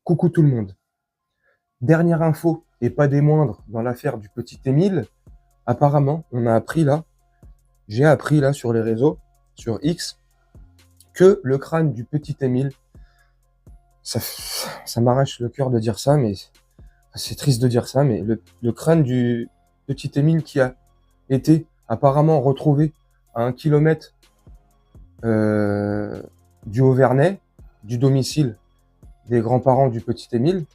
Coucou tout le monde. Dernière info, et pas des moindres, dans l'affaire du petit Émile. Apparemment, j'ai appris là sur les réseaux, sur X, que le crâne du petit Émile, ça m'arrache le cœur de dire ça, mais c'est triste de dire ça, mais le crâne du petit Émile qui a été apparemment retrouvé à 1 kilomètre du Haut-Vernay, du domicile des grands-parents du petit Émile,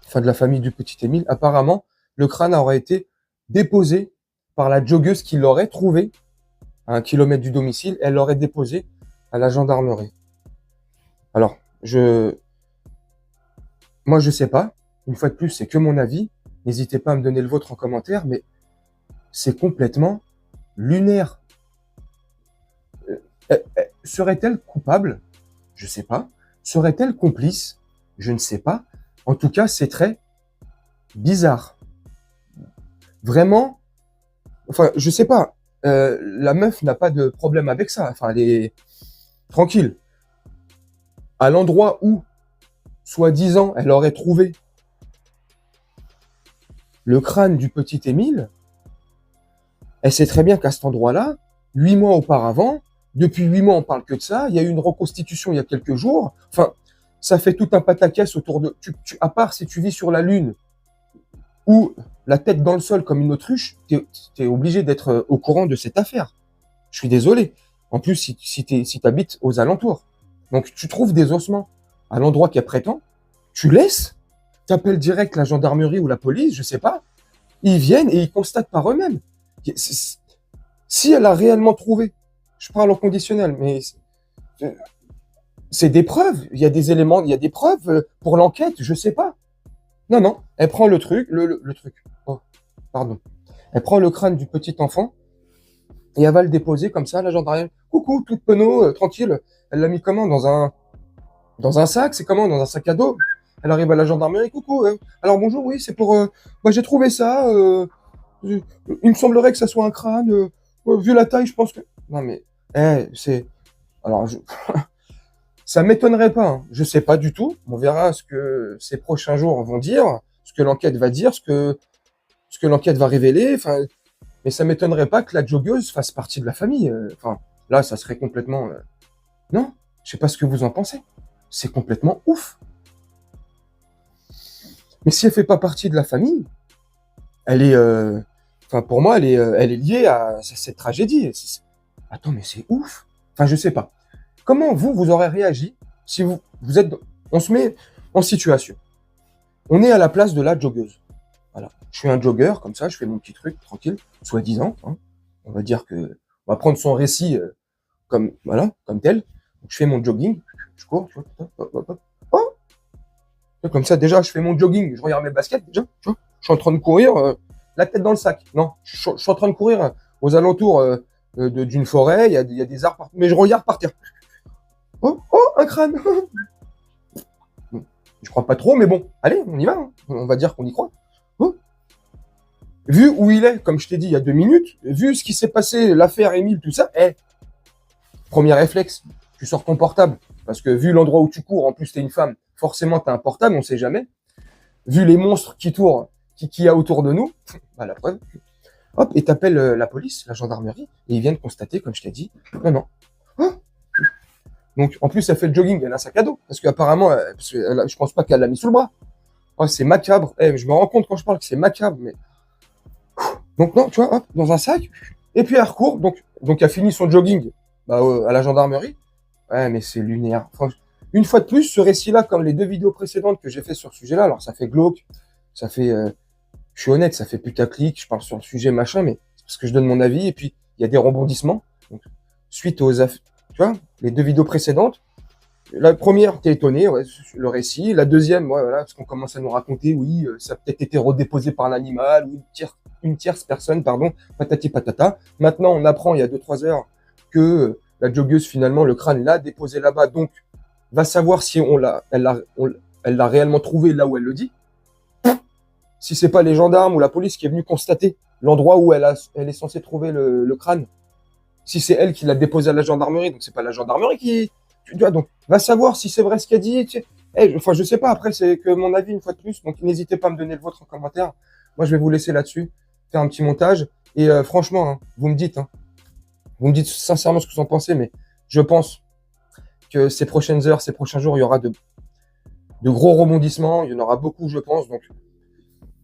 enfin de la famille du petit Émile, apparemment, le crâne aurait été déposé par la joggeuse qui l'aurait trouvé à 1 kilomètre du domicile. Elle l'aurait déposé à la gendarmerie. Alors, moi, je sais pas. Une fois de plus, c'est que mon avis. N'hésitez pas à me donner le vôtre en commentaire, mais c'est complètement lunaire. Serait-elle coupable? Je sais pas. Serait-elle complice? Je ne sais pas. En tout cas, c'est très bizarre. Vraiment, enfin, je sais pas. La meuf n'a pas de problème avec ça. Enfin, elle est tranquille. À l'endroit où, soi-disant, elle aurait trouvé le crâne du petit Émile, elle sait très bien qu'à cet endroit-là, 8 mois auparavant, depuis 8 mois, on parle que de ça. Il y a eu une reconstitution il y a quelques jours. Enfin, ça fait tout un pataquès autour de... à part si tu vis sur la Lune ou la tête dans le sol comme une autruche, t'es obligé d'être au courant de cette affaire. Je suis désolé. En plus, si t'habites aux alentours. Donc, tu trouves des ossements à l'endroit qu'elle prétend, tu laisses, t'appelles direct la gendarmerie ou la police, je sais pas. Ils viennent et ils constatent par eux-mêmes. Si elle a réellement trouvé, je parle au conditionnel, mais c'est des preuves. Il y a des éléments, il y a des preuves pour l'enquête, je sais pas. Non, elle prend le truc, le truc. Oh, pardon. Elle prend le crâne du petit enfant et elle va le déposer comme ça à la gendarmerie. Coucou, toute penaud, tranquille. Elle l'a mis comment dans un sac, c'est comment dans un sac à dos. Elle arrive à la gendarmerie, coucou. Alors bonjour, oui, c'est pour. Moi j'ai trouvé ça. Il me semblerait que ça soit un crâne. Vu la taille, je pense que. Non mais, c'est. Alors, ça m'étonnerait pas. Hein. Je sais pas du tout. On verra ce que ces prochains jours vont dire, ce que l'enquête va dire, ce que l'enquête va révéler. Enfin, mais ça m'étonnerait pas que la joggeuse fasse partie de la famille. Enfin, là, ça serait complètement. Non, je sais pas ce que vous en pensez. C'est complètement ouf. Mais si elle fait pas partie de la famille, elle est. Enfin, pour moi, elle est liée à cette tragédie. Attends, mais c'est ouf. Enfin, je sais pas. Comment vous aurez réagi si vous êtes... On se met en situation. On est à la place de la joggeuse. Voilà. Je suis un jogger, comme ça, je fais mon petit truc, tranquille, soi-disant. Hein. On va dire que... On va prendre son récit comme tel. Donc, je fais mon jogging, je cours, tu vois, oh, comme ça, déjà, je fais mon jogging, je regarde mes baskets, déjà, tu vois, je suis en train de courir, la tête dans le sac. Non, je suis en train de courir aux alentours d'une forêt, il y a des arbres partout, mais je regarde par terre. Oh, un crâne. Je crois pas trop, mais bon, allez, on y va. Hein. On va dire qu'on y croit. Oh. Vu où il est, comme je t'ai dit il y a 2 minutes, vu ce qui s'est passé, l'affaire Émile, tout ça, premier réflexe, tu sors ton portable. Parce que vu l'endroit où tu cours, en plus t'es une femme, forcément t'as un portable, on sait jamais. Vu les monstres qui tournent, qu'il y a autour de nous, bah, la preuve. Hop, et t'appelles la police, la gendarmerie, et ils viennent constater, comme je t'ai dit, non. Oh. Donc, en plus, elle fait le jogging, elle a un sac à dos. Parce qu'apparemment, je pense pas qu'elle l'a mis sous le bras. Oh, c'est macabre. Je me rends compte quand je parle que c'est macabre, mais... Donc, non, tu vois, hop, dans un sac. Et puis, elle recourt. Donc elle finit son jogging à la gendarmerie. Ouais, mais c'est lunaire. Franchement, une fois de plus, ce récit-là, comme les 2 vidéos précédentes que j'ai fait sur ce sujet-là, alors ça fait glauque, ça fait... je suis honnête, ça fait putaclic, je parle sur le sujet, machin, mais c'est parce que je donne mon avis, et puis, il y a des rebondissements. Donc, suite aux affaires... Tu vois, les 2 vidéos précédentes, la première, t'es étonné, ouais, le récit. La deuxième, ouais, voilà, parce qu'on commence à nous raconter, oui, ça a peut-être été redéposé par l'animal, ou une tierce personne, pardon, patati patata. Maintenant, on apprend, il y a 2-3 heures, que la joggeuse, finalement, le crâne l'a déposé là-bas, donc, va savoir si elle l'a réellement trouvé là où elle le dit. Si c'est pas les gendarmes ou la police qui est venue constater l'endroit où elle est censée trouver le crâne, si c'est elle qui l'a déposé à la gendarmerie, donc c'est pas la gendarmerie qui... Tu vois, donc, va savoir si c'est vrai ce qu'elle dit. Tu sais. Enfin, je sais pas, après, c'est que mon avis une fois de plus, donc n'hésitez pas à me donner le vôtre en commentaire. Moi, je vais vous laisser là-dessus, faire un petit montage. Et franchement, hein, vous me dites sincèrement ce que vous en pensez, mais je pense que ces prochaines heures, ces prochains jours, il y aura de gros rebondissements. Il y en aura beaucoup, je pense. Donc,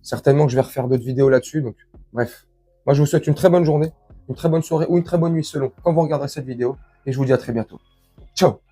certainement que je vais refaire d'autres vidéos là-dessus. Donc, bref. Moi, je vous souhaite une très bonne journée, une très bonne soirée ou une très bonne nuit selon quand vous regarderez cette vidéo. Et je vous dis à très bientôt. Ciao!